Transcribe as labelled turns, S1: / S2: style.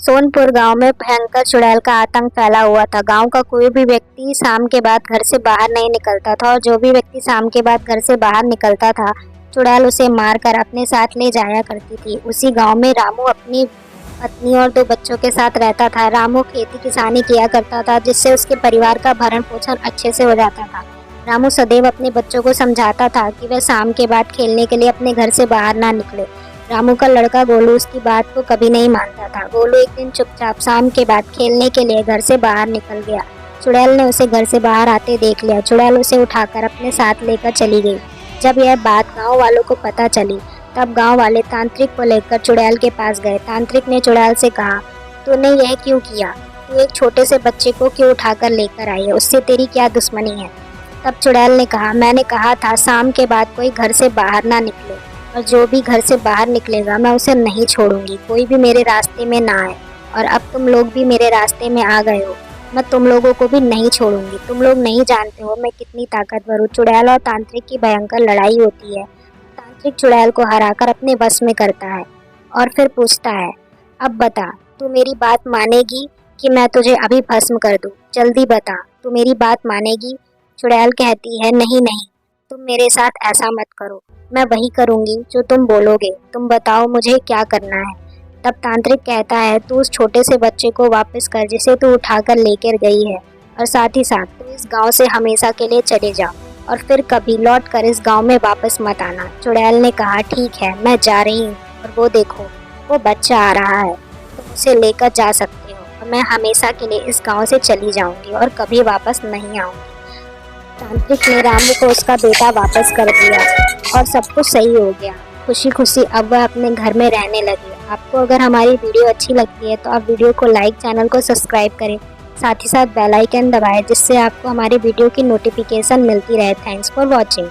S1: सोनपुर गांव में भयंकर चुड़ैल का आतंक फैला हुआ था। गांव का कोई भी व्यक्ति शाम के बाद घर से बाहर नहीं निकलता था और जो भी व्यक्ति शाम के बाद घर से बाहर निकलता था, चुड़ैल उसे मारकर अपने साथ ले जाया करती थी। उसी गांव में रामू अपनी पत्नी और 2 बच्चों के साथ रहता था। रामू खेती किसानी किया करता था, जिससे उसके परिवार का भरण पोषण अच्छे से हो जाता था। रामू सदैव अपने बच्चों को समझाता था कि वह शाम के बाद खेलने के लिए अपने घर से बाहर ना निकले। रामू का लड़का गोलू उसकी बात को कभी नहीं मानता था। गोलू एक दिन चुपचाप शाम के बाद खेलने के लिए घर से बाहर निकल गया। चुड़ैल ने उसे घर से बाहर आते देख लिया। चुड़ैल उसे उठाकर अपने साथ लेकर चली गई। जब यह बात गांव वालों को पता चली, तब गांव वाले तांत्रिक को लेकर चुड़ैल के पास गए। तांत्रिक ने चुड़ैल से कहा, तूने यह क्यों किया? तू एक छोटे से बच्चे को क्यों उठाकर लेकर आई है? उससे तेरी क्या दुश्मनी है? तब चुड़ैल ने कहा, मैंने कहा था शाम के बाद कोई घर से बाहर ना निकले, और जो भी घर से बाहर निकलेगा मैं उसे नहीं छोड़ूंगी। कोई भी मेरे रास्ते में ना आए। और अब तुम लोग भी मेरे रास्ते में आ गए हो, मैं तुम लोगों को भी नहीं छोड़ूंगी। तुम लोग नहीं जानते हो मैं कितनी ताकतवर हूँ। चुड़ैल और तांत्रिक की भयंकर लड़ाई होती है। तांत्रिक चुड़ैल को हराकर अपने बस में करता है और फिर पूछता है, अब बता, तू मेरी बात मानेगी कि मैं तुझे अभी भस्म कर दूँ? जल्दी बता, तू मेरी बात मानेगी? चुड़ैल कहती है, नहीं नहीं, तुम मेरे साथ ऐसा मत करो, मैं वही करूंगी जो तुम बोलोगे। तुम बताओ मुझे क्या करना है? तब तांत्रिक कहता है, तू उस छोटे से बच्चे को वापस कर जिसे तू उठाकर लेकर गई है, और साथ ही साथ तू इस गांव से हमेशा के लिए चले जा और फिर कभी लौट कर इस गांव में वापस मत आना। चुड़ैल ने कहा, ठीक है, मैं जा रही हूँ। और वो देखो, वो बच्चा आ रहा है, तुम उसे लेकर जा सकते हो और मैं हमेशा के लिए इस गाँव से चली जाऊँगी और कभी वापस नहीं आऊँगी। तांत्रिक ने रामू को उसका बेटा वापस कर दिया और सब कुछ सही हो गया। खुशी खुशी अब वह अपने घर में रहने लगी। आपको अगर हमारी वीडियो अच्छी लगती है तो आप वीडियो को लाइक, चैनल को सब्सक्राइब करें, साथ ही साथ बेल आइकन दबाएं, जिससे आपको हमारी वीडियो की नोटिफिकेशन मिलती रहे। Thanks for watching.